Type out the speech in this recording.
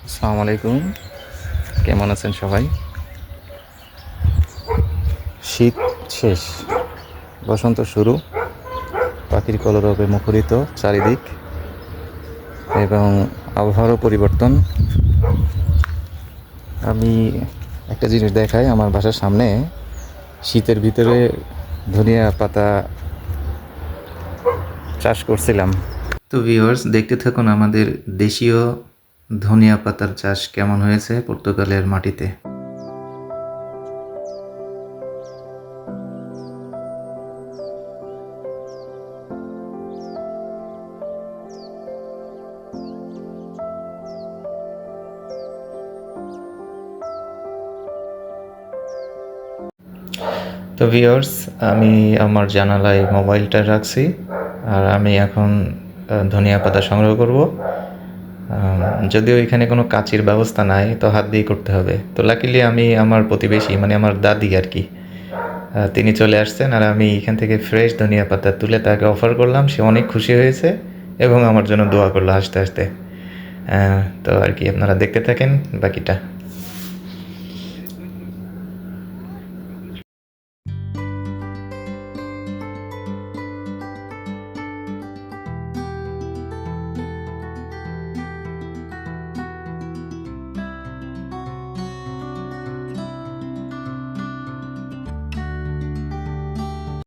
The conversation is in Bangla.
আসসালামু আলাইকুম। কেমন আছেন সবাই? শীত শেষ, বসন্ত শুরু, পাখির কলরবে মুখরিত চারিদিক এবং আবহাওয়ারও পরিবর্তন। আমি একটা জিনিস দেখাই, আমার বাসার সামনে শীতের ভিতরে ধনিয়া পাতা চাষ করছিলাম। তো ভিউয়ার্স, দেখতে থাকুন আমাদের দেশীয় ধনিয়া পাতার চাষ কেমন হয়েছে পর্তুগালের মাটিতে। তো ভিউয়ার্স, আমি আমার জানালায় মোবাইলটা রাখছি আর আমি এখন ধনিয়া পাতা সংগ্রহ করব। যদিও এখানে কোনো কাঁচির ব্যবস্থা নাই, তো হাত দিয়েই করতে হবে। তো লাকিলি আমি আমার প্রতিবেশী মানে আমার দাদি আর কি, তিনি চলে আসছেন আর আমি এখান থেকে ফ্রেশ ধনিয়া পাতা তুলে তাকে অফার করলাম। সে অনেক খুশি হয়েছে এবং আমার জন্য দোয়া করলো হাসতে হাসতে। তো আর কি, আপনারা দেখতে থাকেন বাকিটা।